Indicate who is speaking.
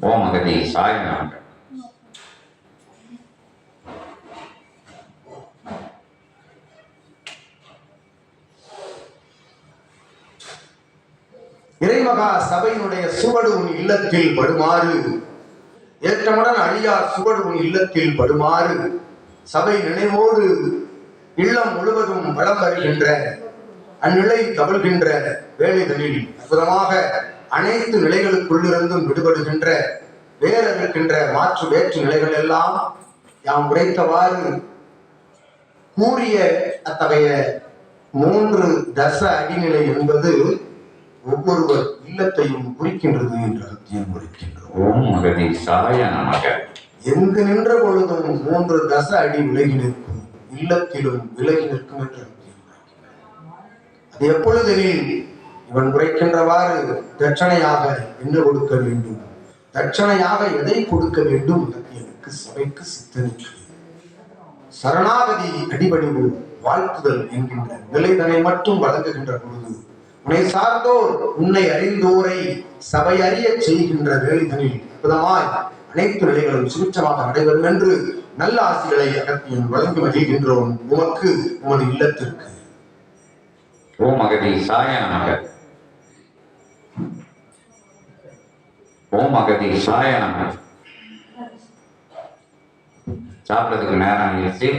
Speaker 1: ஓம் அகதி சாய் நமக.
Speaker 2: இறைமகா சபையினுடைய சுவடு உன் இல்லத்தில் படுமாறு, ஏற்றமுடன் அழியா சுவடு உன் இல்லத்தில் படுமாறு, சபை நினைவோடு இல்லம் முழுவதும் வளம் வருகின்ற அந்நிலை தவழ்கின்ற வேலைகளில் அற்புதமாக அனைத்து நிலைகளுக்குள்ளிருந்தும் விடுபடுகின்ற வேற இருக்கின்ற மாற்று வேற்று நிலைகள் எல்லாம் யாம் உரைத்தவாறு கூறிய அத்தகைய 3 தச அடிநிலை என்பது ஒவ்வொருவர் இல்லத்தையும் குறிக்கின்றது என்று அத்தியம் குறிக்கின்றோம்.
Speaker 1: ஓம் அகதி சாய நமக.
Speaker 2: எங்கு நின்ற பொழுதும் 3 தச அடி விலகி நிற்கும், இல்லத்திலும் விலகி நிற்கும் என்று அது எப்பொழுதெனில் இவன் உரைக்கின்றவாறு தட்சணையாக என்ன கொடுக்க வேண்டும், தட்சணையாக எதை கொடுக்க வேண்டும் எனக்கு சபைக்கு சித்தனைக்கு சரணாகதி அடிபணிவு வாழ்த்துதல் என்கின்ற நிலைதனை மட்டும் வழங்குகின்ற பொழுது உன்னை சார்ந்தோர் உன்னை அறிந்தோரை சபை அறிய செய்கின்ற வேலைதனில் அற்புதமாய் அனைத்து நிலைகளும் சுபிட்சமாக நடைபெறும் என்று நல்ல ஆசிகளை அகத்தியும் வழங்கி மகிழ்கின்றோம். உமக்கு உமது இல்லத்திற்கு.
Speaker 1: ஓம் அகதி சாய நமக. ஓம் அகதி சாய நமக. சாப்பிட்றதுக்கு நேரம் ஆகிடுச்சு.